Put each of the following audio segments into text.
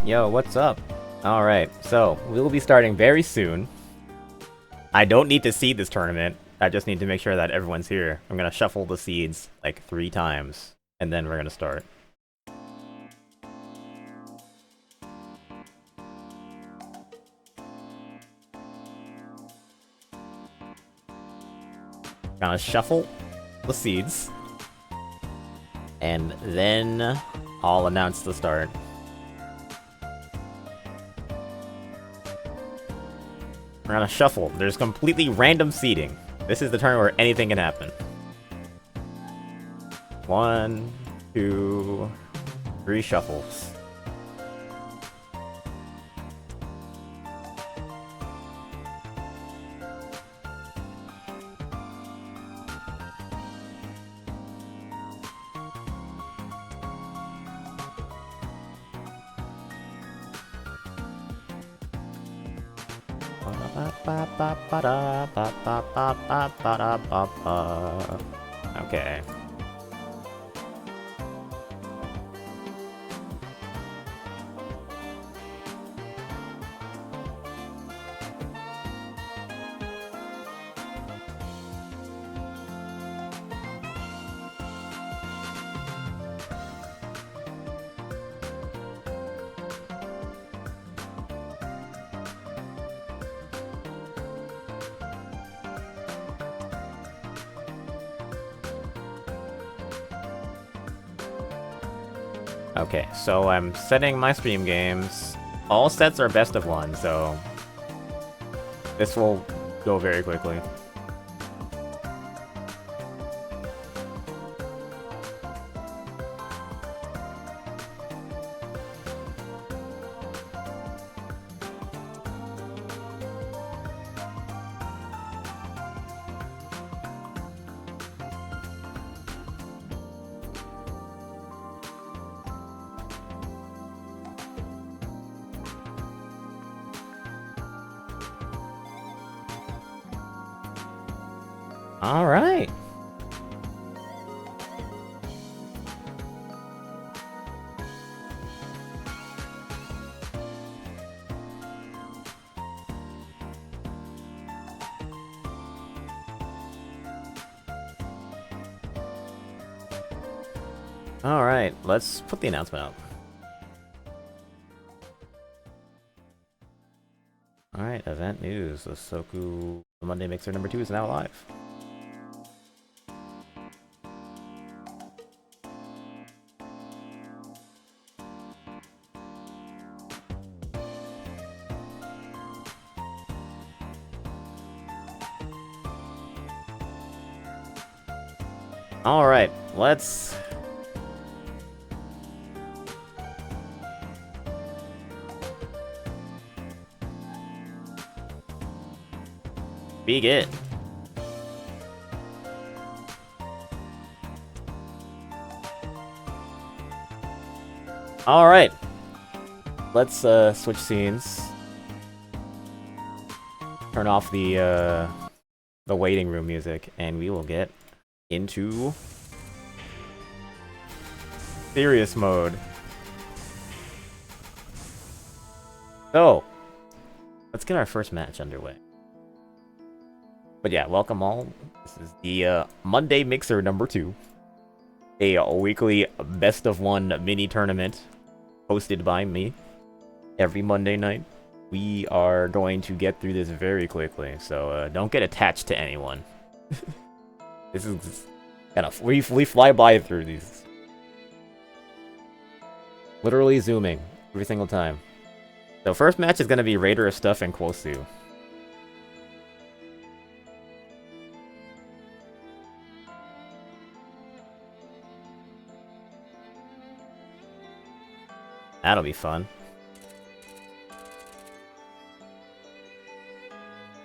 Yo, what's up? Alright, so we will be starting very soon. I don't need to seed this tournament. I just need to make sure that everyone's here. I'm gonna shuffle the seeds like 3 times, and then we're gonna start. Gonna shuffle the seeds, and then I'll announce the start. We're gonna shuffle. There's completely random seeding. This is the turn where anything can happen. 1, 2, 3 shuffles. Okay. Okay, so I'm setting my stream games. All sets are best of 1, so this will go very quickly. Alright. Alright, let's put the announcement up. Alright, event news. The Soku Monday Mixer number 2 is now live. Alright, let's... begin. Alright. Let's switch scenes. Turn off the waiting room music, and we will get into serious mode. So, let's get our first match underway. But yeah, welcome all. This is the Monday Mixer number 2. A weekly best of 1 mini tournament hosted by me every Monday night. We are going to get through this very quickly, so don't get attached to anyone. This is kind of we fly by through these. Literally zooming every single time. So first match is going to be Raider of Stuff and Kwosu. That'll be fun.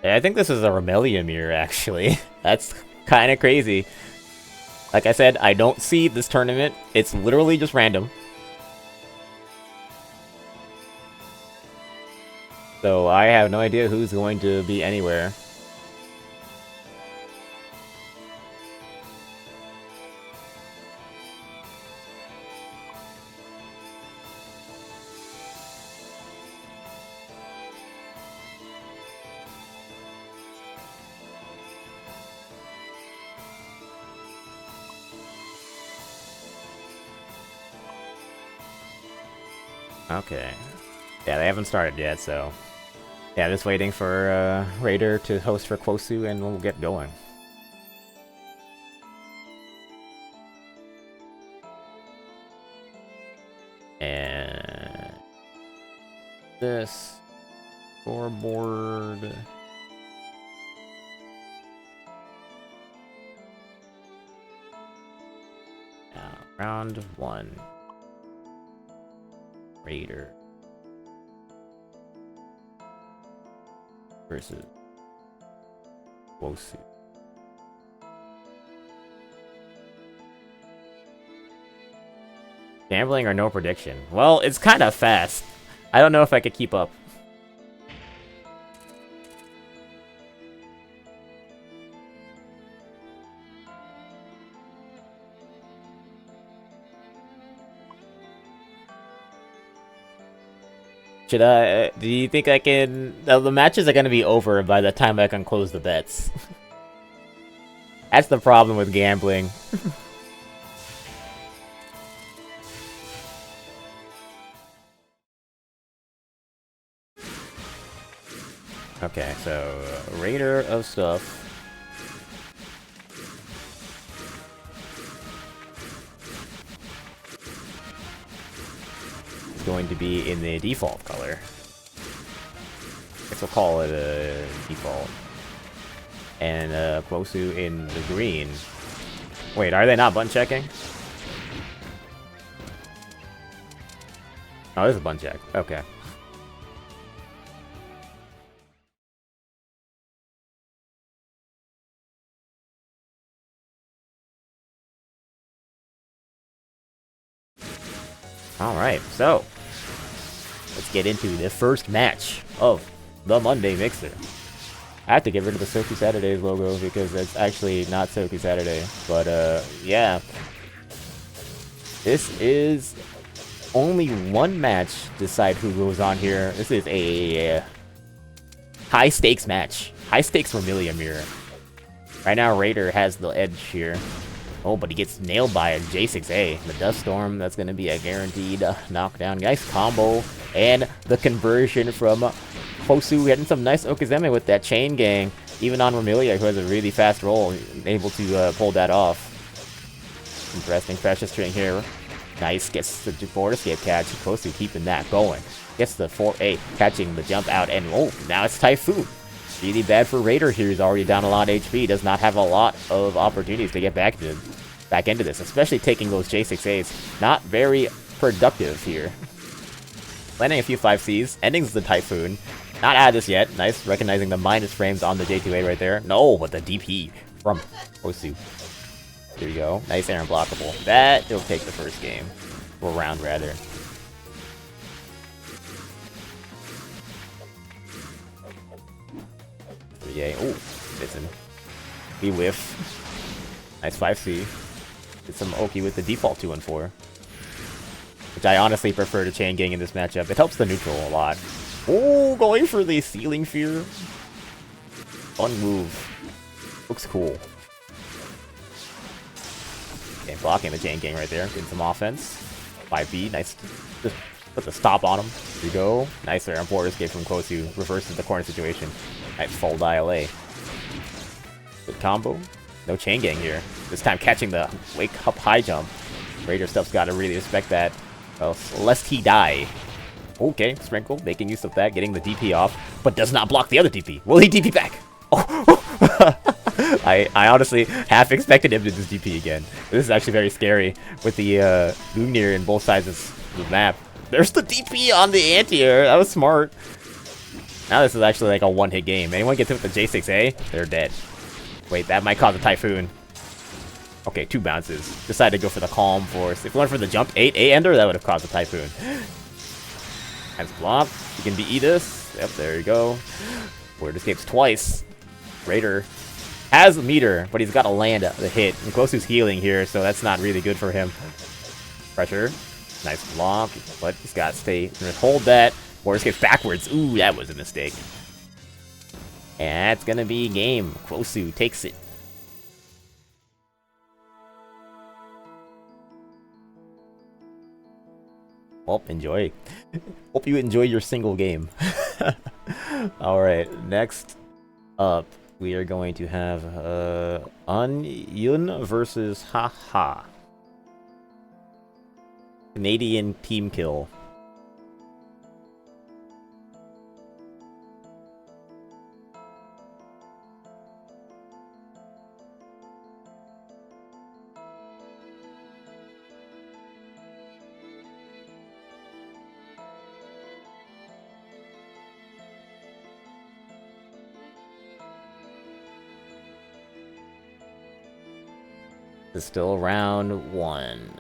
Yeah, I think this is a Remelia mirror, actually. That's kind of crazy. Like I said, I don't see this tournament. It's literally just random. So I have no idea who's going to be anywhere. Okay. Yeah, they haven't started yet, so... Yeah, just waiting for Raider to host for Kwosu, and we'll get going. And... this... scoreboard... Now, round 1. Raider. Versus... Kwosu. Gambling or no prediction? Well, it's kind of fast. I don't know if I could keep up. Should I... do you think I can... the matches are going to be over by the time I can close the bets. That's the problem with gambling. Okay, so... Raider of stuff. Is going to be in the default color. I guess we'll call it a default. And Kwosu in the green. Wait, are they not button checking? Oh, this is a button check. Okay. Alright, so let's get into the first match of the Monday Mixer. I have to get rid of the Soku Saturdays logo because it's actually not Soku Saturday. But yeah. This is only one match decide who goes on here. This is a high stakes match. High stakes Vermilion Mirror. Right now Raider has the edge here. Oh, but he gets nailed by a J6A. The Dust Storm, that's going to be a guaranteed knockdown. Nice combo. And the conversion from Kwosu getting some nice Okizeme with that chain gang. Even on Vermilia, who has a really fast roll, able to pull that off. Interesting pressure string here. Nice, gets the board escape catch. Kwosu keeping that going. Gets the 4A, catching the jump out, and oh, now it's Typhoon. Really bad for Raider here. He's already down a lot of HP. Does not have a lot of opportunities to get back into this, especially taking those J6As. Not very productive here. Landing a few 5Cs. Endings the Typhoon. Not out of this yet. Nice, recognizing the minus frames on the J2A right there. No, but the DP from Kwosu. There you go. Nice air unblockable. That will take the first game. Or round, rather. Yeah. Oh, missing. We whiff. Nice 5C. Get some Oki with the default 2 and 4. Which I honestly prefer to chain gang in this matchup. It helps the neutral a lot. Oh, going for the ceiling fear. Fun move. Looks cool. Okay, blocking the chain gang right there. Getting some offense. 5B. Nice. Just put the stop on him. There you go. Nice there on board escape from Kwosu. Reverses the corner situation. Nice full dial A. Good combo. No chain gang here. This time catching the wake up high jump. Raider stuff's gotta really respect that. Well, lest he die. Okay, Sprinkle making use of that, getting the DP off, but does not block the other DP. Will he DP back? Oh. I honestly half expected him to just DP again. This is actually very scary with the Gungnir in both sides of the map. There's the DP on the anti-air. That was smart. Now this is actually like a one-hit game. Anyone gets hit with the J6A, they're dead. Wait, that might cause a Typhoon. Okay, 2 bounces. Decided to go for the Calm Force. If we went for the jump 8-ender, that would have caused a Typhoon. Nice block. You can BE this. Yep, there you go. Word escapes twice. Raider has a meter, but he's got to land the hit. And Kwosu's healing here, so that's not really good for him. Pressure. Nice block, but he's got to stay. Hold that. Word escapes backwards. Ooh, that was a mistake. And that's going to be game. Kwosu takes it. Well, enjoy. Hope you enjoy your single game. Alright, next up, we are going to have An Yun versus Haha. Canadian team kill. It's still round 1.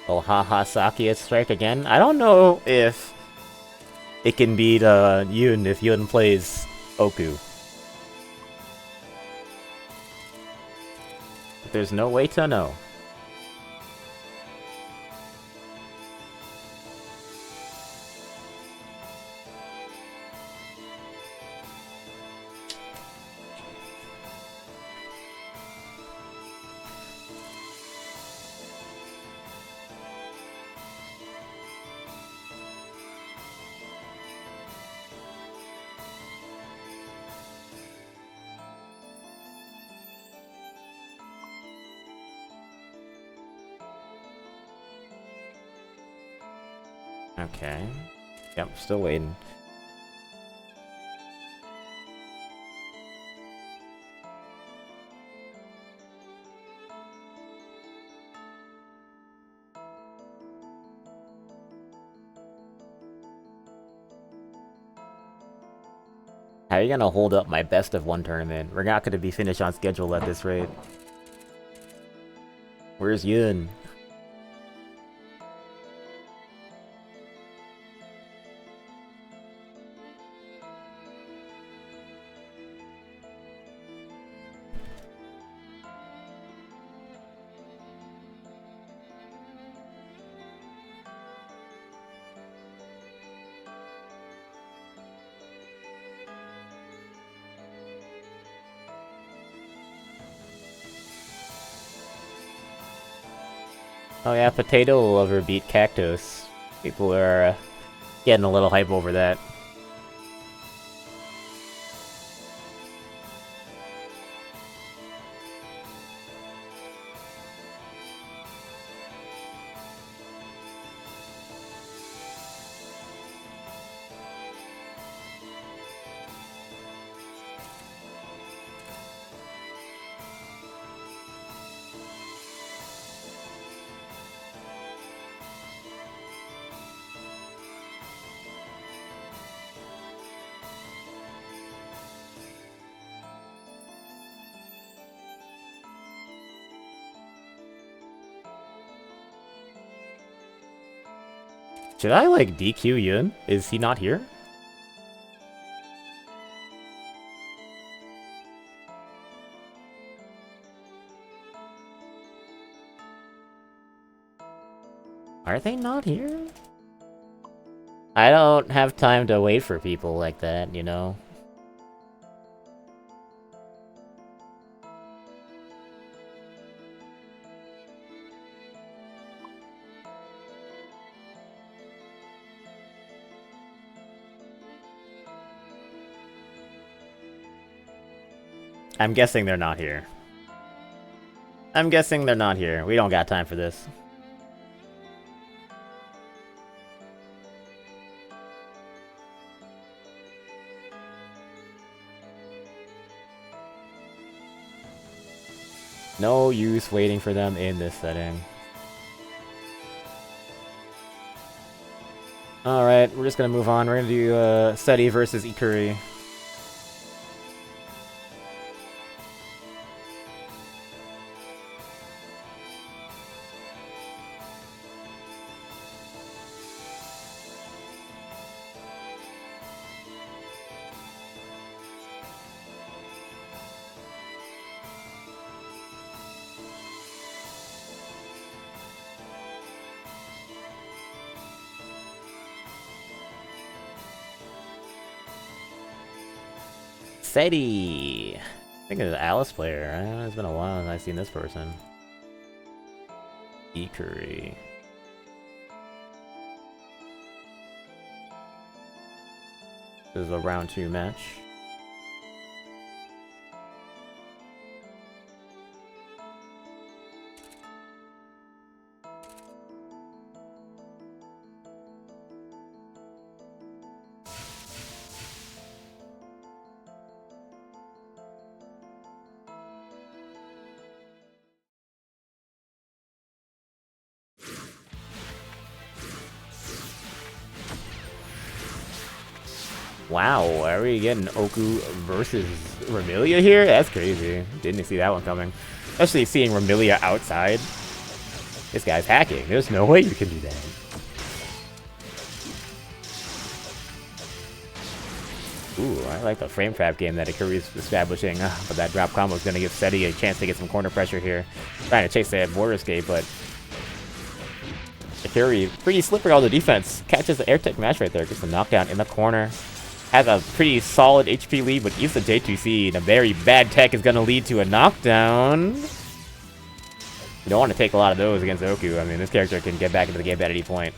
Will Haha Sakia strike again? I don't know if it can beat Yun if Yun plays Oku. But there's no way to know. Okay. Yep, still waiting. How are you gonna hold up my best of 1 tournament? We're not gonna be finished on schedule at this rate. Where's Yun? Oh yeah, Potato Lover beat Cactus. People are getting a little hype over that. Should I, like, DQ Yun? Is he not here? Are they not here? I don't have time to wait for people like that, you know? I'm guessing they're not here. I'm guessing they're not here. We don't got time for this. No use waiting for them in this setting. Alright, we're just gonna move on. We're gonna do Seti versus Ikuri. Seti. I think it's an Alice player. It's been a while since I've seen this person. Ikuri. This is a round 2 match. Wow, are we getting Oku versus Remilia here? That's crazy. Didn't see that one coming. Especially seeing Remilia outside. This guy's hacking. There's no way you can do that. Ooh, I like the frame trap game that Ikuri's establishing. But that drop combo is going to give Seti a chance to get some corner pressure here. Trying to chase that border escape, but Ikuri, pretty slippery on the defense. Catches the air tech match right there. Gets the knockdown in the corner. Has a pretty solid HP lead, but uses the J2C, and a very bad tech is going to lead to a knockdown. You don't want to take a lot of those against Oku. I mean, this character can get back into the game at any point.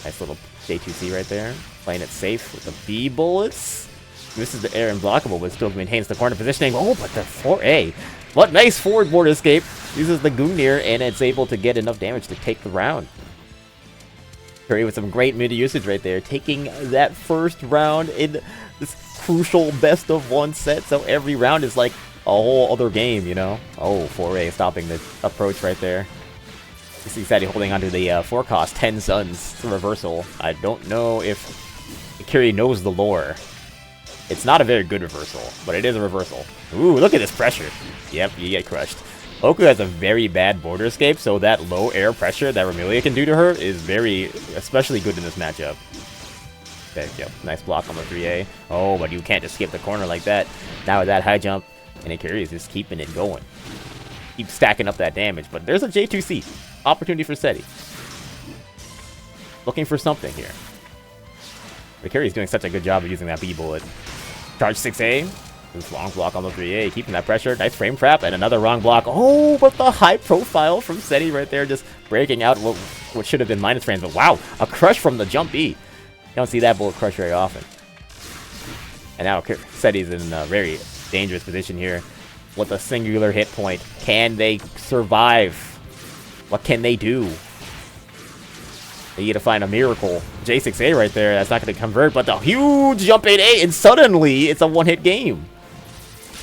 Nice little J2C right there. Playing it safe with the B bullets. This is the air unblockable, but still maintains the corner positioning. Oh, but the 4A. What nice forward board escape. Uses the Gungnir, and it's able to get enough damage to take the round. Curry with some great mid usage right there, taking that first round in this crucial best-of-1 set, so every round is like a whole other game, you know? Oh, 4A stopping the approach right there. You see Seti holding onto the 4-cost 10 Suns. It's a reversal. I don't know if Ikuri knows the lore. It's not a very good reversal, but it is a reversal. Ooh, look at this pressure. Yep, you get crushed. Oku has a very bad border escape, so that low air pressure that Remilia can do to her is especially good in this matchup. Okay, yep, nice block on the 3A. Oh, but you can't just skip the corner like that. Now with that high jump, and Ikuri is just keeping it going. Keep stacking up that damage, but there's a J2C. Opportunity for Seti. Looking for something here. Ikuri's doing such a good job of using that B bullet. Charge 6A. This long block on the 3A, keeping that pressure. Nice frame trap, and another wrong block. Oh, but the high profile from Seti right there, just breaking out what should have been minus frames. But wow, a crush from the jump B. You don't see that bullet crush very often. And now Seti's in a very dangerous position here with a singular hit point. Can they survive? What can they do? They need to find a miracle. J6A right there, that's not going to convert, but the huge jump 8A, and suddenly it's a one-hit game.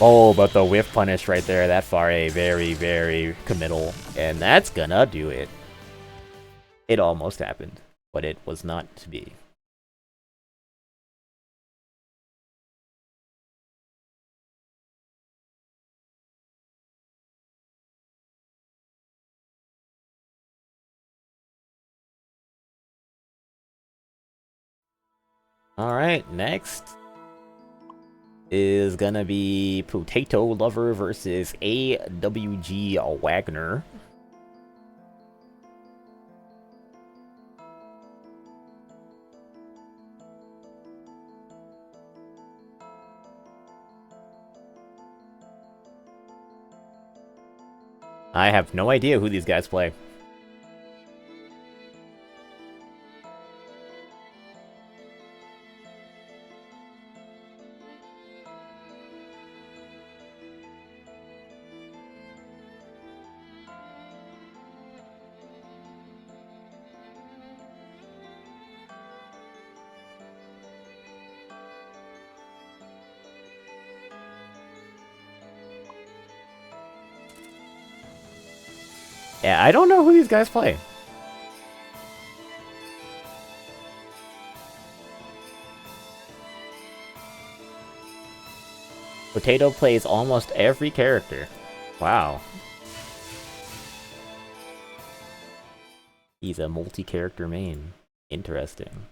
Oh, but the whiff punish right there, that far A, very, very committal. And that's gonna do it. It almost happened, but it was not to be. Alright, next is gonna be Potato Lover versus AWG Wagner. I have no idea who these guys play. Yeah, I don't know who these guys play. Potato plays almost every character. Wow. He's a multi-character main. Interesting.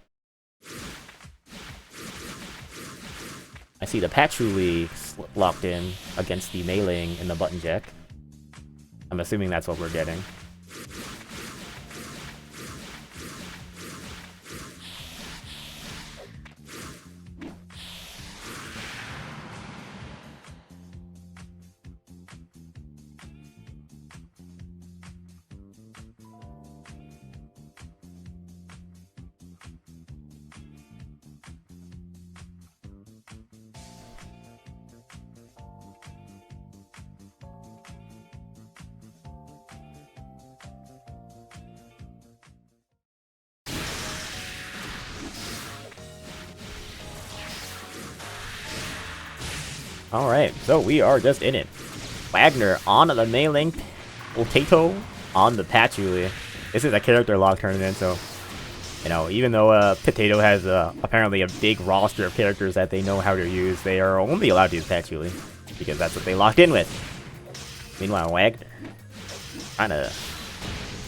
I see the Patchouli locked in against the meleeing in the button jack. I'm assuming that's what we're getting. Alright, so we are just in it. Wagner on the Mei-Ling, Potato on the Patchouli. This is a character lock tournament, so, you know, even though Potato has apparently a big roster of characters that they know how to use, they are only allowed to use Patchouli, because that's what they locked in with. Meanwhile, Wagner trying to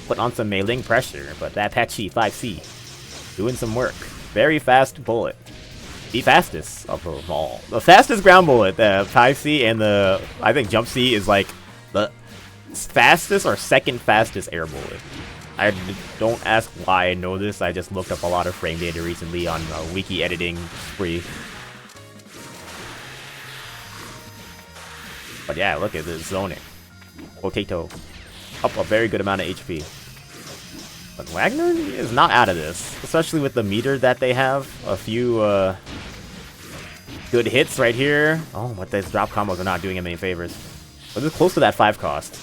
put on some Mei-Ling pressure, but that Patchy 5C doing some work. Very fast bullet. The fastest of them all. The fastest ground bullet, the 5C, and the, I think Jump C is like the fastest or second fastest air bullet. I don't ask why I know this, I just looked up a lot of frame data recently on a wiki editing spree. But yeah, look at this zoning. Potato up a very good amount of HP. But Wagner is not out of this, especially with the meter that they have. A few good hits right here. Oh, but these drop combos are not doing him any favors. But this is close to that 5 cost.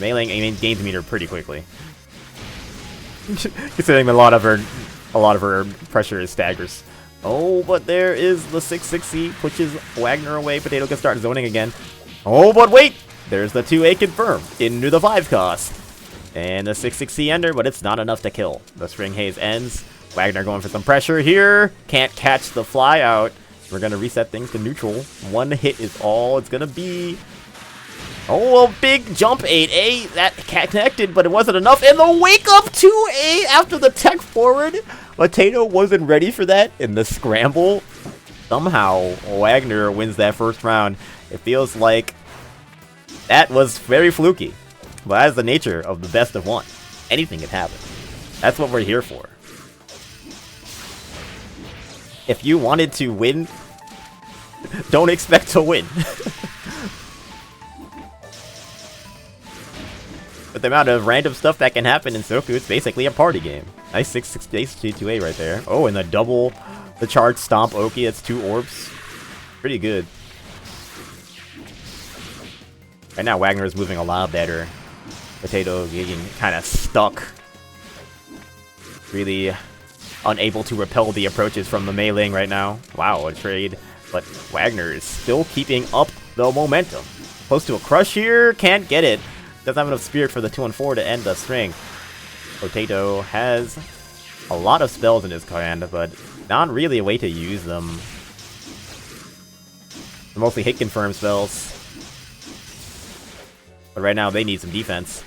Mei-Ling gains meter pretty quickly. Considering a lot of her pressure is staggers. Oh, but there is the 6-6C, pushes Wagner away. Potato can start zoning again. Oh, but wait! There's the 2A confirm into the 5 cost. And the 6-6C ender, but it's not enough to kill. The String Haze ends. Wagner going for some pressure here. Can't catch the fly out. We're going to reset things to neutral. One hit is all it's going to be. Oh, a big jump 8A. That connected, but it wasn't enough. And the wake up 2A after the tech forward. Potato wasn't ready for that in the scramble. Somehow, Wagner wins that first round. It feels like that was very fluky. But that's the nature of the best of one. Anything can happen. That's what we're here for. If you wanted to win, don't expect to win. With the amount of random stuff that can happen in Soku, it's basically a party game. Nice 6-6 2A right there. Oh, and the double, the charge stomp Oki, that's 2 orbs. Pretty good. Right now, Wagner is moving a lot better. Potato getting kind of stuck. Really unable to repel the approaches from the Mei-Ling right now. Wow, a trade. But Wagner is still keeping up the momentum. Close to a crush here. Can't get it. Doesn't have enough spirit for the 2-4 to end the string. Potato has a lot of spells in his command, but not really a way to use them. They're mostly hit confirm spells. But right now they need some defense.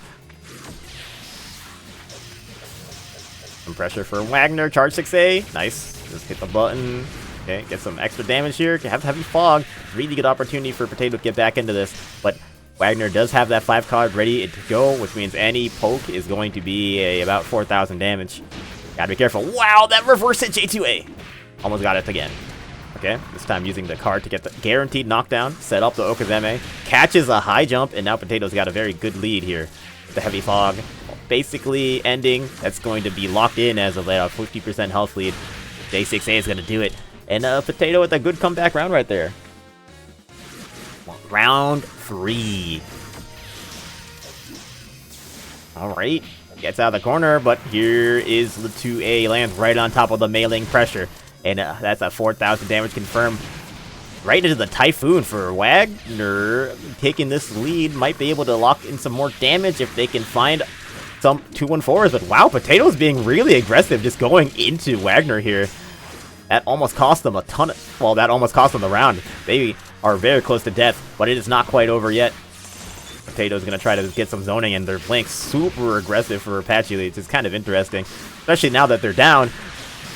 Some pressure for Wagner. Charge 6A. Nice. Just hit the button. Okay, get some extra damage here. Have heavy fog. Really good opportunity for Potato to get back into this. But Wagner does have that 5 card ready to go, which means any poke is going to be about 4,000 damage. Gotta be careful. Wow, that reverse hit J2A. Almost got it again. Okay, this time using the card to get the guaranteed knockdown. Set up the Okazeme. Catches a high jump, and now Potato's got a very good lead here. With the heavy fog basically ending. That's going to be locked in as a 50% health lead. J6A is going to do it. And Potato with a good comeback round right there. Round 3. Alright. Gets out of the corner, but here is the 2A. Lands right on top of the Mei-Ling pressure. And that's a 4,000 damage confirmed. Right into the Typhoon for Wagner. Taking this lead, might be able to lock in some more damage if they can find some 2-1-4s. But wow, Potato's being really aggressive just going into Wagner here. That almost cost them a ton of... Well, that almost cost them the round. They are very close to death, but it is not quite over yet. Potato's going to try to get some zoning, and their Blink's super aggressive for Apache leads. It's kind of interesting, especially now that they're down.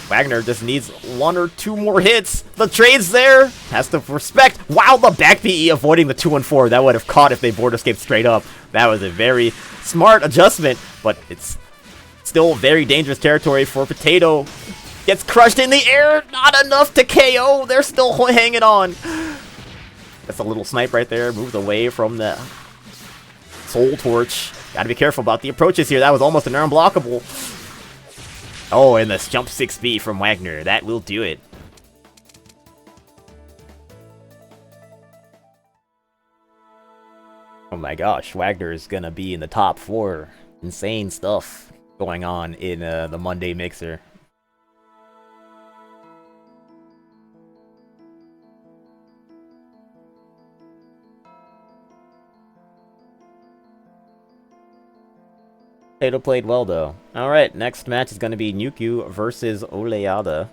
Wagner just needs 1 or 2 more hits. The trade's there. Has to respect. Wow, the back PE avoiding the 2-1-4. That would have caught if they board escaped straight up. That was a very smart adjustment, but it's still very dangerous territory for Potato. Gets crushed in the air. Not enough to KO. They're still hanging on. That's a little snipe right there. Moves away from the Soul Torch. Gotta be careful about the approaches here. That was almost an unblockable. Oh, and this jump 6B from Wagner. That will do it. Oh my gosh, Wagner is gonna be in the top 4. Insane stuff going on in the Monday Mixer. Tato played well, though. Alright, next match is going to be Nyukyu versus Oleada.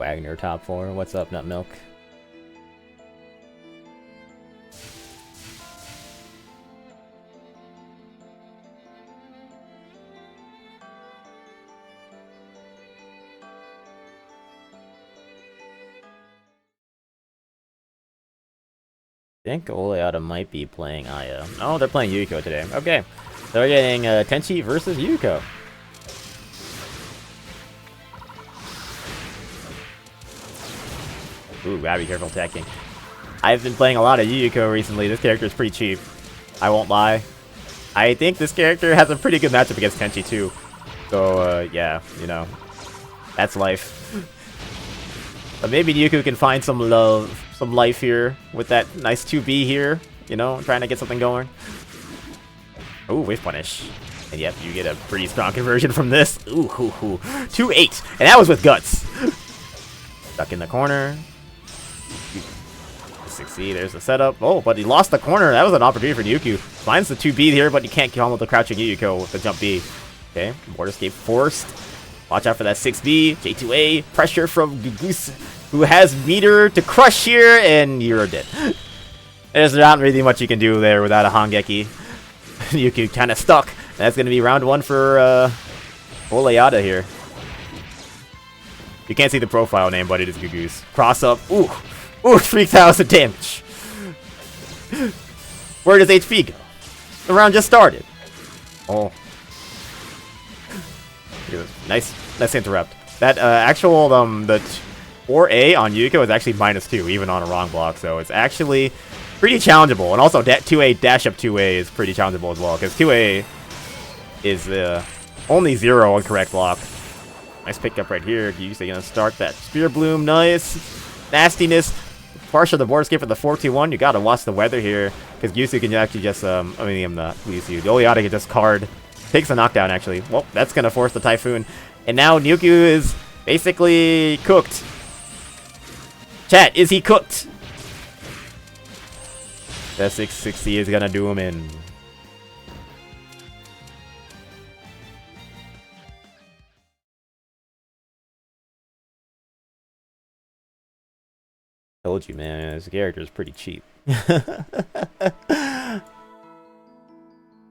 Wagner top 4. What's up, Nut Milk? I think Oleada might be playing Aya. Oh, they're playing Yuko today. Okay. So we're getting Tenchi versus Yuko. Ooh, gotta be careful attacking. I've been playing a lot of Yuko recently. This character is pretty cheap. I won't lie. I think this character has a pretty good matchup against Tenchi too. So, yeah, you know. That's life. But maybe Yuko can find some love, some life here with that nice 2B here. You know, trying to get something going. Ooh, wave punish. And yep, you get a pretty strong conversion from this. Ooh, 2-8. And that was with guts. Stuck in the corner. 6C, there's the setup. Oh, but he lost the corner. That was an opportunity for Yuko. Finds the 2B here, but you can't kill him with the crouching Yuko with the jump B. Okay, border escape forced. Watch out for that 6B, J2A, pressure from Goose, who has meter to crush here, and you're dead. There's not really much you can do there without a Hangeki. Yuko kind of stuck. That's going to be round 1 for Oleada here. You can't see the profile name, but it is Goose. Cross up, ooh, 3,000 damage. Where does HP go? The round just started. Oh. Nice interrupt. That actual the 4A on Yuko is actually -2 even on a wrong block, so it's actually pretty challengeable. And also that 2A dash up 2A is pretty challengeable as well, because 2A is only 0 on correct block. Nice pickup right here. Yuko gonna start that Spear Bloom. Nice nastiness. Partial the board escape for the 4-2-1. You gotta watch the weather here, because Yusu can actually just the Oleada can just card. Takes a knockdown, actually. Well, that's going to force the Typhoon. And now Nyukyu is basically cooked. Chat, is he cooked? That 660 is going to do him in. Told you, man. This character is pretty cheap.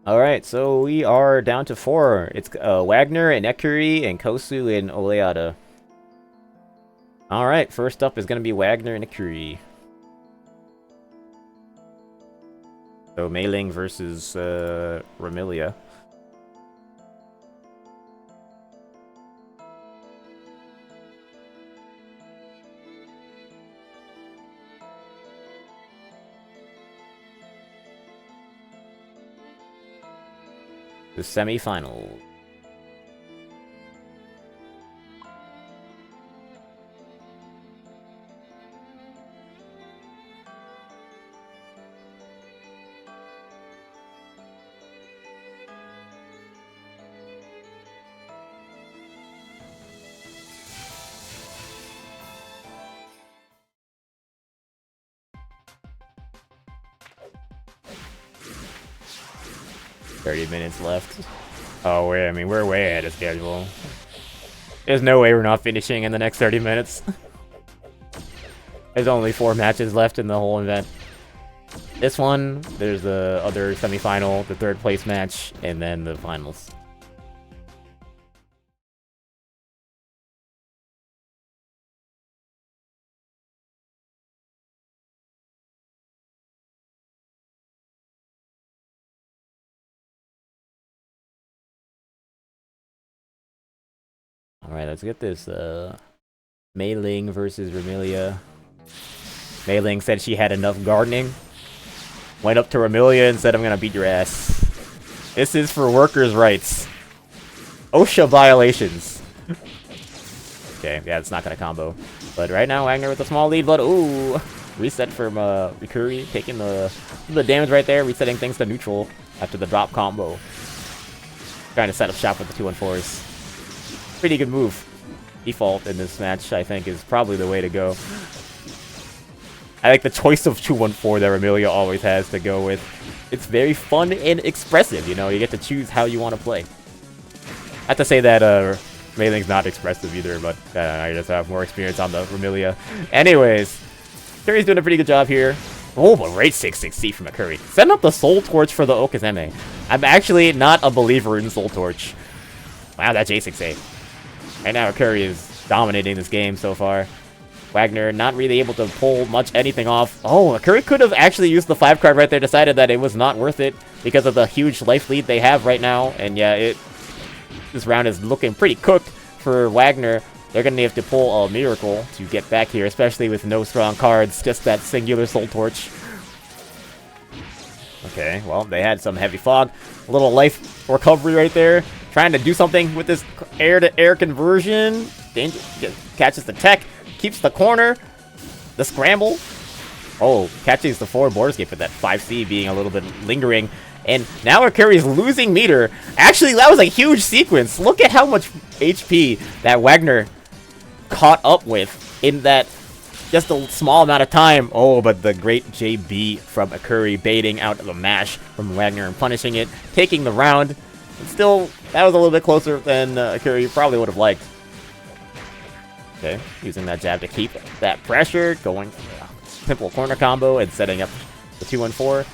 Alright, so we are down to 4. It's Wagner and Ekuri and Kosu and Oleada. Alright, first up is going to be Wagner and Ekuri. So Mei-Ling versus Ramilia. The semifinal. $30 left. Oh, wait, I mean, we're way ahead of schedule. There's no way we're not finishing in the next 30 minutes. There's only 4 matches left in the whole event. This one, there's the other semifinal, the 3rd place match, and then the finals. Alright, let's get this Mei-Ling versus Ramilia. Mei-Ling said she had enough gardening. Went up to Ramilia and said, I'm gonna beat your ass. This is for workers' rights. OSHA violations. Okay, yeah, it's not gonna combo. But right now, Wagner with a small lead, but ooh! Reset from Rikuri, taking the damage right there, resetting things to neutral after the drop combo. Trying to set up shop with the 2-1-4s. Pretty good move. Default in this match, I think, is probably the way to go. I like the choice of 2-1-4 that Remilia always has to go with. It's very fun and expressive, you know? You get to choose how you want to play. Not to say that Meiling's not expressive either, but I just have more experience on the Remilia. Anyways, Curry's doing a pretty good job here. Oh, but great 660 from Curry. Setting up the Soul Torch for the Okazeme. I'm actually not a believer in Soul Torch. Wow, that J6A. Right now, Curry is dominating this game so far. Wagner not really able to pull much anything off. Oh, Curry could have actually used the 5 card right there, decided that it was not worth it because of the huge life lead they have right now. And yeah, this round is looking pretty cooked for Wagner. They're going to have to pull a miracle to get back here, especially with no strong cards, just that singular Soul Torch. Okay, well, they had some heavy fog. A little life recovery right there. Trying to do something with this air-to-air conversion. Danger, catches the tech, keeps the corner. The scramble. Oh, catches the forward border escape with that 5C being a little bit lingering. And now Curry's losing meter. Actually, that was a huge sequence. Look at how much HP that Wagner caught up with in that just a small amount of time. Oh, but the great JB from Curry baiting out of a mash from Wagner and punishing it, taking the round. And still, that was a little bit closer than Curry probably would have liked. Okay, using that jab to keep that pressure, going for a simple corner combo and setting up the 2-1-4.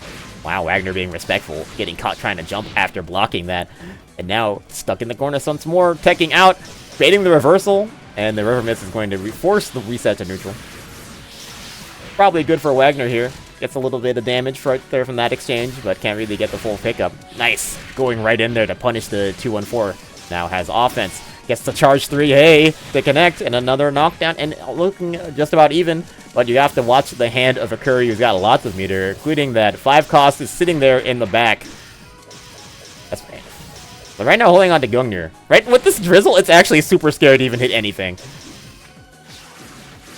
Wow, Wagner being respectful, getting caught trying to jump after blocking that. And now stuck in the corner once more, teching out, baiting the reversal, and the river miss is going to force the reset to neutral. Probably good for Wagner here. Gets a little bit of damage right there from that exchange, but can't really get the full pickup. Nice, going right in there to punish the 2-1-4. Now has offense. Gets the charge 3, hey, to connect, and another knockdown, and looking just about even, but you have to watch the hand of a Curry who's got lots of meter, including that 5 cost is sitting there in the back. That's bad. But right now holding on to Gungnir. Right, with this drizzle, it's actually super scary to even hit anything.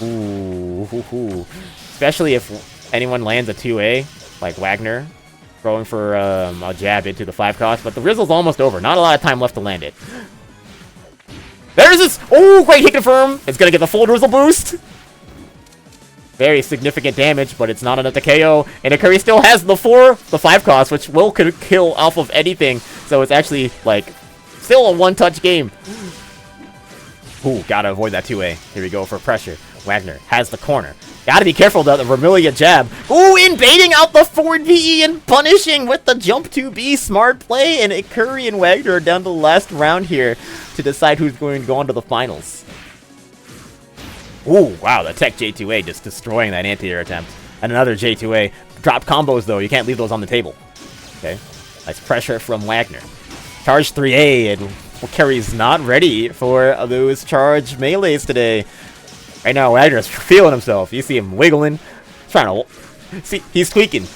Ooh. Especially if anyone lands a 2A, like Wagner, throwing for a jab into the 5 cost, but the drizzle's almost over. Not a lot of time left to land it. There's this! Oh, great hit confirm! It's gonna get the full drizzle boost! Very significant damage, but it's not enough to KO. And Curry still has the 5 cost, which will kill off of anything. So it's actually, like, still a one-touch game. Ooh, gotta avoid that 2A. Here we go for pressure. Wagner has the corner. Gotta be careful about the Vermilia jab. Ooh, in baiting out the forward VE and punishing with the jump 2B. Smart play, and Curry and Wagner are down to the last round here to decide who's going to go on to the finals. Ooh, wow, the tech J2A just destroying that anti-air attempt. And another J2A. Drop combos, though. You can't leave those on the table. Okay. Nice pressure from Wagner. Charge 3A, and Curry's not ready for those charge melees today. Right now, Wagner's feeling himself. You see him wiggling. Trying to... See, he's tweaking.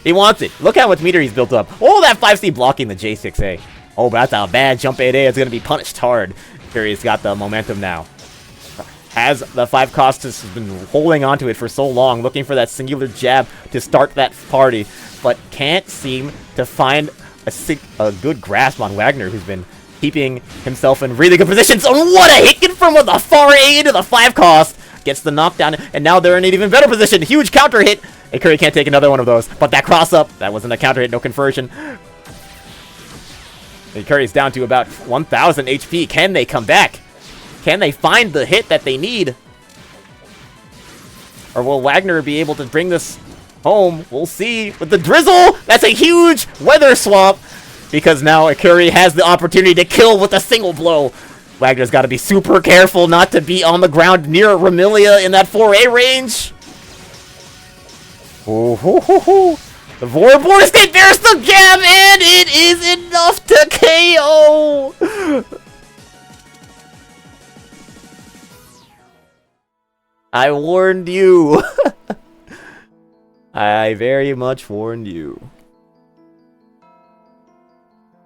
He wants it. Look how much meter he's built up. Oh, that 5C blocking the J6A. Oh, but that's a bad jump 8A. It's going to be punished hard. Curry's got the momentum now. Has the 5 cost, has been holding onto it for so long, looking for that singular jab to start that party, but can't seem to find a good grasp on Wagner, who's been keeping himself in really good positions. Oh, what a hit confirm with a far A into the 5 cost. Gets the knockdown, and now they're in an even better position. Huge counter hit. And Curry can't take another one of those. But that cross up, that wasn't a counter hit, no conversion. And Curry's down to about 1,000 HP. Can they come back? Can they find the hit that they need? Or will Wagner be able to bring this home? We'll see. With the drizzle, that's a huge weather swap. Because now Curry has the opportunity to kill with a single blow. Wagner's got to be super careful not to be on the ground near Remilia in that 4A range. Ooh, hoo, hoo, hoo. The forward border escape, there's the jab, and it is enough to KO. I warned you. I very much warned you.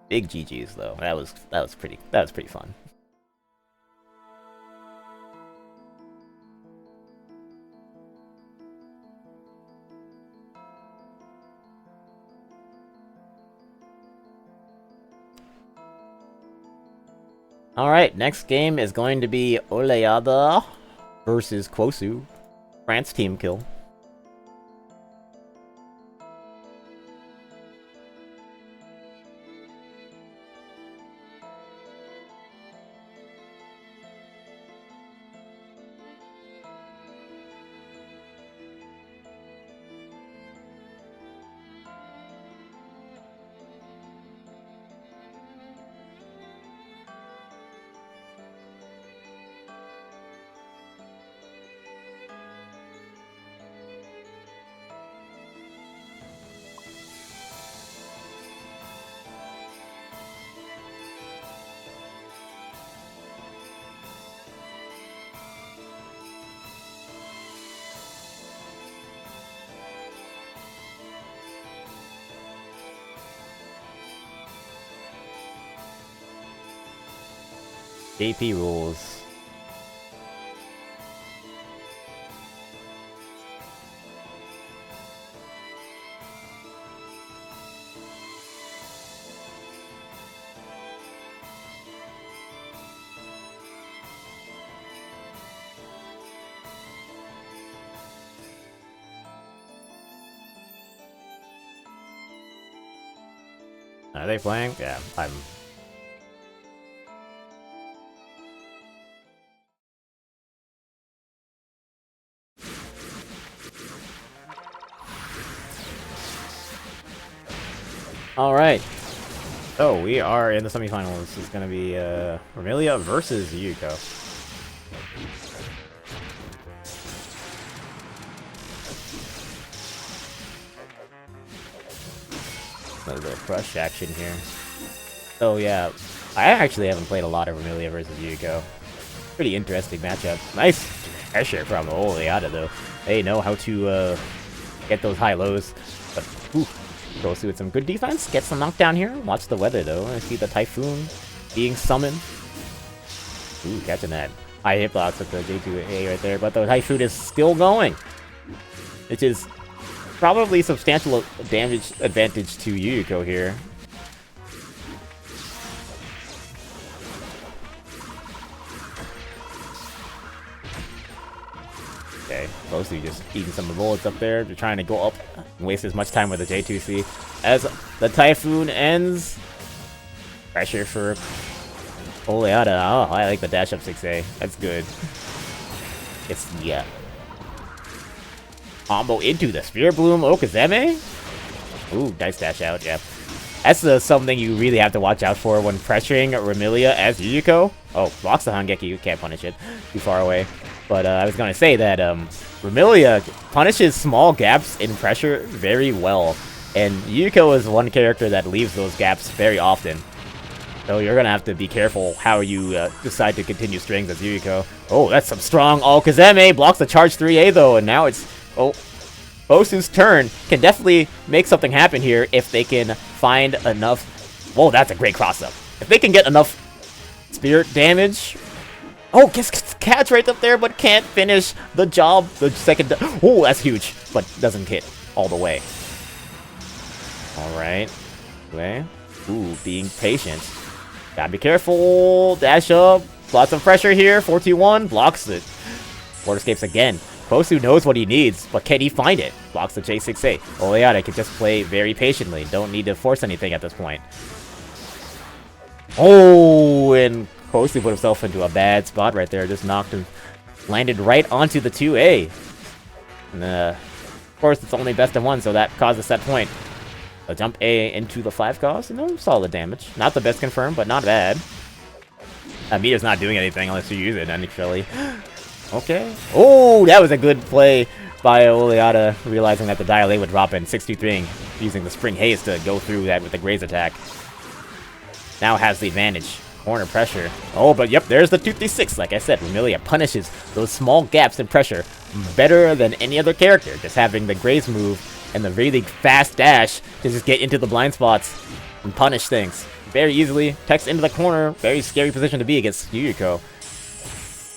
Big GGs though. That was pretty fun. Alright, next game is going to be Oleada versus Kwosu. France team kill. JP rules. Are they playing? Yeah, I'm... Alright. So, we are in the semifinals. This is gonna be, Vermilia versus Yuko. A little bit of crush action here. So, yeah. I actually haven't played a lot of Vermilia versus Yuko. Pretty interesting matchup. Nice pressure from Oleada, though. They know how to, get those high-lows. But, whew. Kwosu with some good defense, get some knockdown here. Watch the weather though. I see the Typhoon being summoned. Ooh, catching that high hitbox with the J2A right there, but the Typhoon is still going, which is probably substantial damage advantage to Yuko here. Okay, Kwosu just eating some bullets up there. They're trying to go up and waste as much time with the J2C. As the Typhoon ends, pressure for Oleada. Oh, I like the dash up 6A. That's good. It's yeah. Combo into the Spirit Bloom Okazeme. Ooh, nice dash out. Yeah, that's something you really have to watch out for when pressuring Vermilia as Yuko. Oh, blocks the Hangeki. You can't punish it. Too far away. But I was gonna say that Vermilia punishes small gaps in pressure very well, and Yuko is one character that leaves those gaps very often. So you're gonna have to be careful how you decide to continue strings as Yuko. Oh, that's some strong Okazeme. Blocks the charge 3A though, and now it's Kwosu's turn. Can definitely make something happen here if they can find enough. Whoa, that's a great cross up. If they can get enough spirit damage. Oh, gets catch right up there, but can't finish the job. The second. Oh, that's huge, but doesn't hit all the way. All right. Okay. Ooh, being patient. Gotta be careful. Dash up. Lots of pressure here. 4-2-1. Blocks it. Board escapes again. Kwosu knows what he needs, but can he find it? Blocks the J6A. Oleada can just play very patiently. Don't need to force anything at this point. Oh, and Kwosu put himself into a bad spot right there. Just knocked him, landed right onto the 2A. And of course, it's only best of one, so that caused a set point. A jump A into the 5 cost, and no solid damage. Not the best confirmed, but not bad. Meter's not doing anything unless you use it, actually. Okay. Oh, that was a good play by Oleada, realizing that the Dial A would drop in 6-2-3, using the Spring Haze to go through that with the Graze attack. Now has the advantage. Corner pressure. Oh, but yep, there's the 2-3-6. Like I said, Vermilia punishes those small gaps in pressure better than any other character. Just having the Graze move and the really fast dash to just get into the blind spots and punish things very easily. Text into the corner. Very scary position to be against Yuko.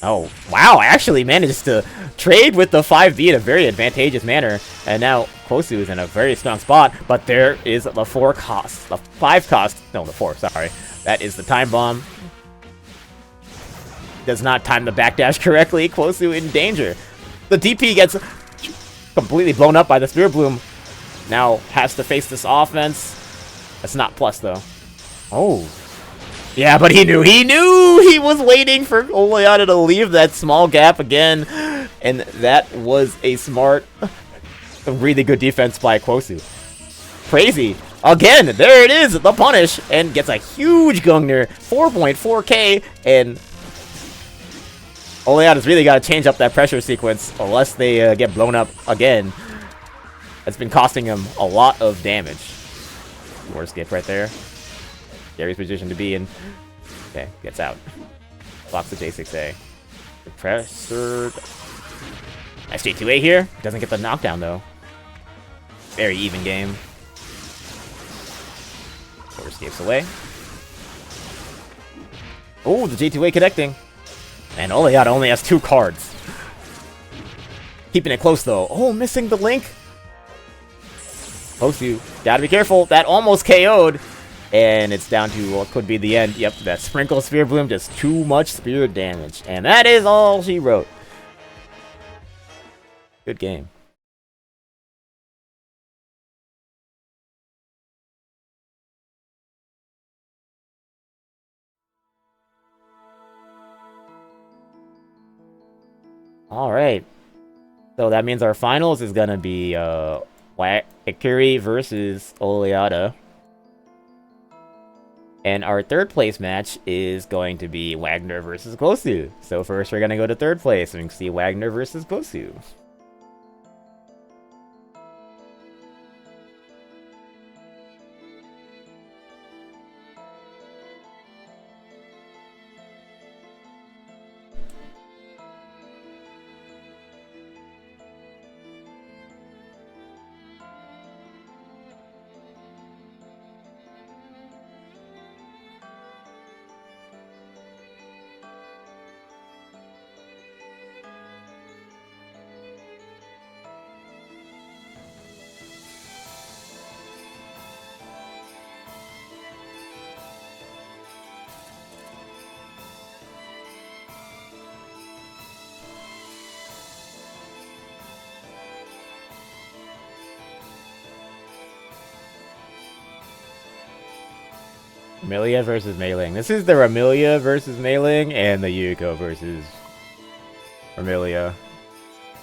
Oh, wow, actually managed to trade with the 5B in a very advantageous manner. And now Kwosu is in a very strong spot, but there is the 4 cost. The 5 cost. No, the 4, sorry. That is the time bomb. does not time the backdash correctly. Kwosu in danger. The DP gets completely blown up by the Spirit Bloom. Now has to face this offense. That's not plus, though. Oh. Yeah, but he knew. He knew! He was waiting for Oleada to leave that small gap again. And that was a smart, really good defense by Kwosu. Crazy. Again, there it is, the punish. And gets a huge Gungnir. 4.4k. And Oleada's really got to change up that pressure sequence. Unless they get blown up again. That's been costing him a lot of damage. More skip right there. Gary's position to be in. Okay, gets out. Blocks the J6A. Pressure. Nice J2A here. Doesn't get the knockdown though. Very even game. Four escapes away. Oh, the J2A connecting. And Oleada only has 2 cards. Keeping it close though. Oh, missing the link. Kwosu, gotta be careful. That almost KO'd. And it's down to what could be the end. Yep, that Sprinkle Spirit Bloom, just too much spirit damage. And that is all she wrote. Good game. Alright. So that means our finals is gonna be Ikuri versus Oleada. And our third place match is going to be Wagner versus Kwosu. So first we're gonna go to third place and see Wagner versus Kwosu. Amelia versus Mei-Ling. This is the Amelia versus Mei-Ling and the Yuko versus Amelia.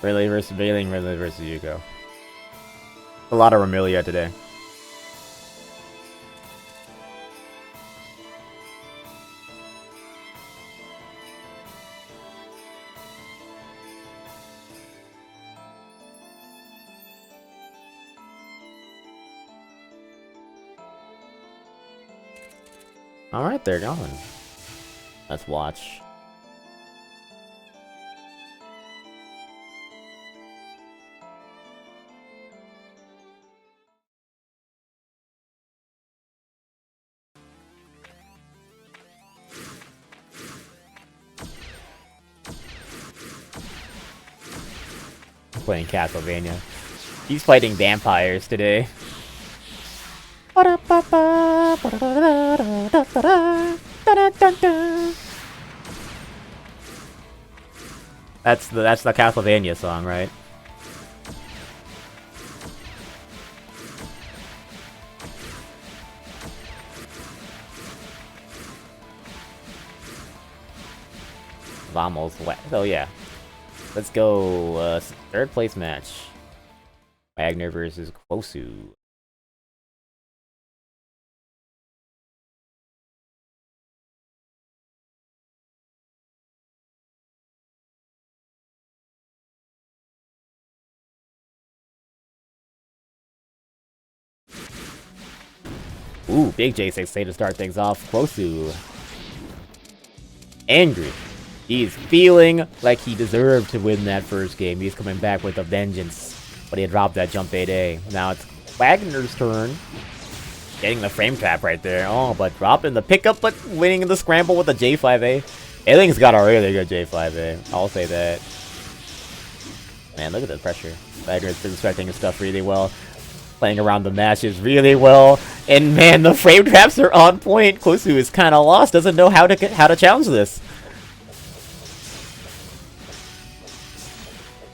Riley versus Mei-Ling, Riley versus Yuko. A lot of Amelia today. Alright, they're going. Let's watch. Playing Castlevania. He's fighting vampires today. That's the Castlevania song, right? Vamos. So yeah, let's go. Third place match. Wagner versus Kwosu. Ooh, big J6A to start things off. Kwosu. Angry. He's feeling like he deserved to win that first game. He's coming back with a vengeance. But he dropped that jump 8A. Now it's Wagner's turn. Getting the frame trap right there. Oh, but dropping the pickup, but winning the scramble with the J5A. Ailing's got a really good J5A. I'll say that. Man, look at the pressure. Wagner's been starting his stuff really well. Playing around the matches really well. And man, the frame traps are on point. Kwosu is kind of lost. Doesn't know how to challenge this.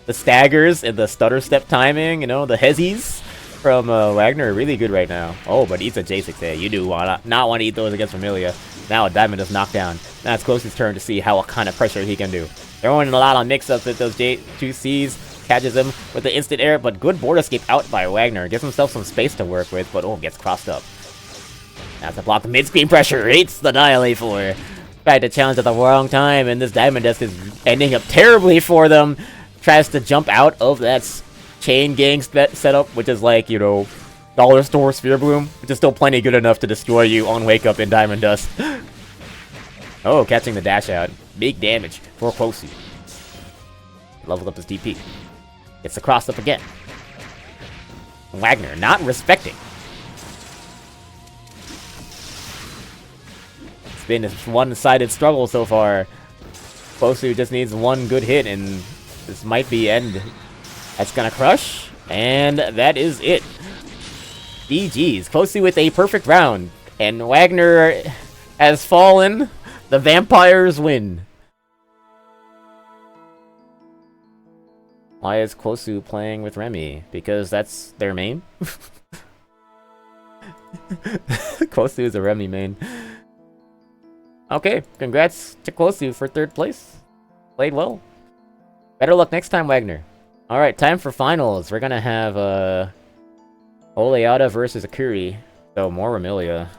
the staggers and the stutter step timing, you know, the hezzies from Wagner are really good right now. Oh, but eats a J6A. You do not want to eat those against Familia. Now a Diamond is knocked down. Now it's Close's turn to see how kind of pressure he can do. Throwing a lot on mix-ups with those J2Cs. Catches him with the instant air, but good board escape out by Wagner. Gives himself some space to work with, but oh, gets crossed up. Has to block the mid-screen pressure. Hates the Dial A4. Tried to challenge at the wrong time, and this Diamond Desk is ending up terribly for them. Tries to jump out of that chain gang setup, which is like, you know, dollar store Sphere Bloom, which is still plenty good enough to destroy you on Wake Up in Diamond Dust. Oh, catching the dash out. Big damage for Kwosu. Leveled up his DP. Gets the cross up again. Wagner not respecting. It's been a one-sided struggle so far. Kwosu just needs one good hit, and this might be end. That's gonna crush, and that is it. GG's. Kwosu with a perfect round, and Wagner has fallen. The Vampires win. Why is Kwosu playing with Remy? Because that's their main? Kwosu is a Remy main. Okay, congrats to Kwosu for 3rd place. Played well. Better luck next time, Wagner. Alright, time for finals. We're gonna have Oleada versus Akuri. So, more Remilia.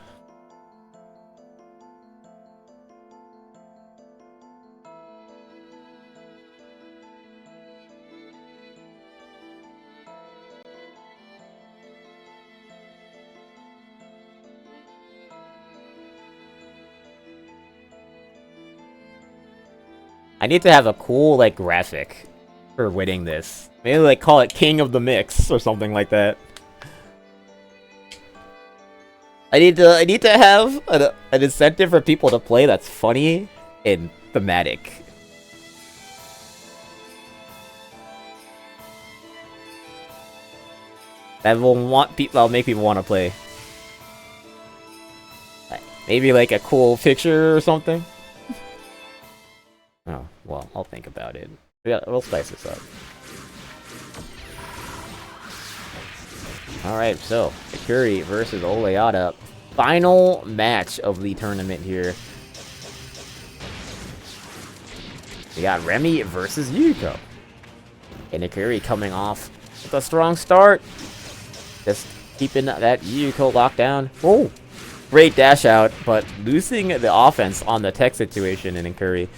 I need to have a cool, like, graphic for winning this. Maybe, like, call it King of the Mix or something like that. I need to have an incentive for people to play that's funny and thematic. That'll make people want to play. Maybe, like, a cool picture or something. Oh, well, I'll think about it. Yeah, we'll spice this up. Alright, so, Akuri versus Oleada. Final match of the tournament here. We got Remy versus Yuko. And Akuri coming off with a strong start. Just keeping that Yuko locked down. Oh! Great dash out, but losing the offense on the tech situation in Akuri.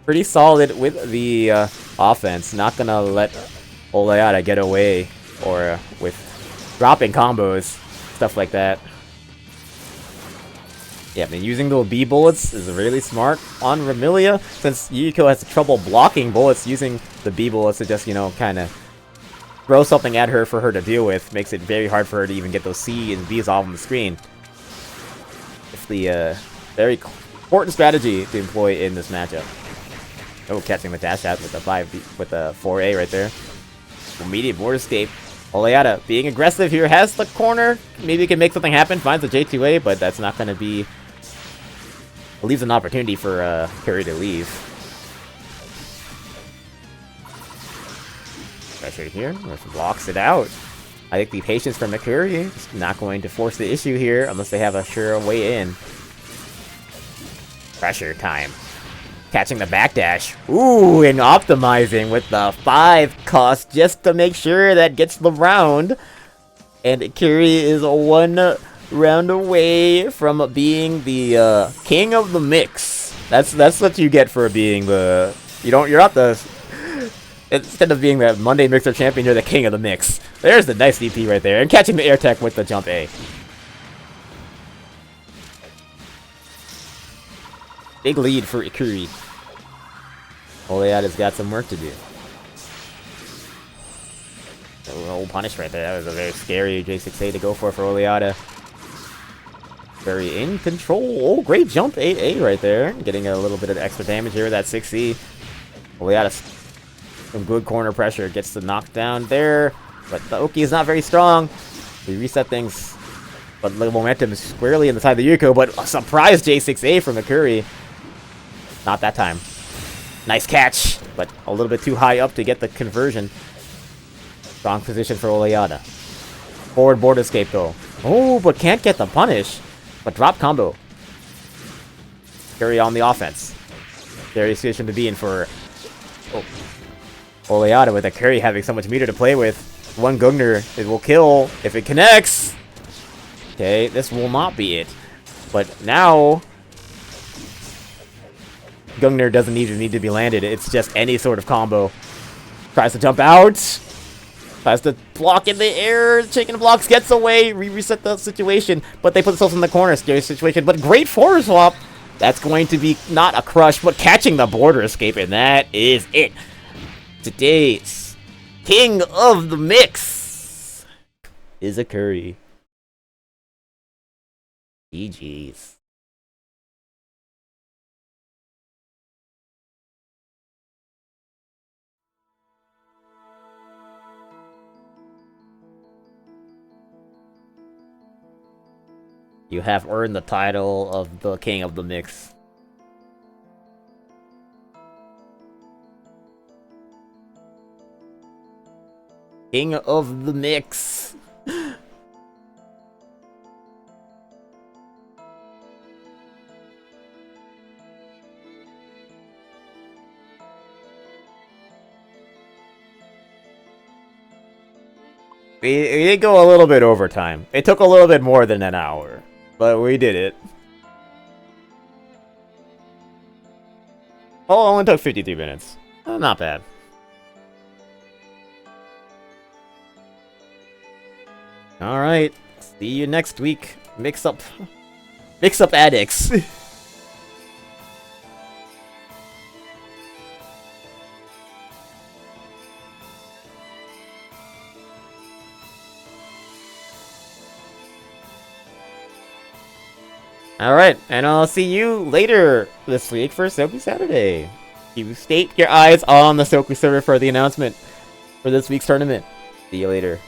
Pretty solid with the offense. Not gonna let Oleada get away or with dropping combos, stuff like that. Yeah, I mean, using the B bullets is really smart on Remilia, since Yuko has trouble blocking bullets. Using the B bullets to just, you know, kind of throw something at her for her to deal with makes it very hard for her to even get those C and Bs off on the screen. It's the very important strategy to employ in this matchup. Oh, catching the dash out with the 4A right there. Immediate board escape. Oleada being aggressive here, has the corner. Maybe can make something happen. Finds the J2A, but that's not going to be... It leaves an opportunity for Akuri to leave. Pressure here. Blocks it out. I think the patience from Akuri is not going to force the issue here unless they have a sure way in. Pressure time. Catching the backdash. Ooh, and optimizing with the 5 cost just to make sure that gets the round. And Akuri is 1 round away from being the king of the mix. That's what you get for being the... You're not the... Instead of being the Monday Mixer champion, you're the king of the mix. There's the nice DP right there. And catching the air tech with the jump A. Big lead for Akuri. Oleada's got some work to do. Oh, punish right there. That was a very scary J6A to go for Oleada. Very in control. Oh, great jump 8A right there. Getting a little bit of extra damage here with that 6C. Oleada, some good corner pressure. Gets the knockdown there. But the Oki is not very strong. We reset things. But the momentum is squarely in the side of the Yuko. But a surprise J6A from Akuri. Not that time. Nice catch, but a little bit too high up to get the conversion. Strong position for Oleana. Forward board escape though. Oh, but can't get the punish. But drop combo. Carry on the offense. Very situation to be in for Oleana with a carry having so much meter to play with. One Gungner, it will kill if it connects. Okay, this will not be it. But now Gungner doesn't even need to be landed. It's just any sort of combo. Tries to jump out. Tries to block in the air. Chicken blocks, gets away. Reset the situation. But they put themselves in the corner. Scary situation. But great forward swap. That's going to be not a crush, but catching the border escape. And that is it. Today's king of the mix is a Curry. GG's. You have earned the title of the king of the mix. King of the mix. We did go a little bit overtime. It took a little bit more than an hour, but we did it. Oh, it only took 53 minutes. Not bad. Alright, see you next week. Mix up addicts. Alright, and I'll see you later this week for Soku Saturday. You state your eyes on the Soku server for the announcement for this week's tournament. See you later.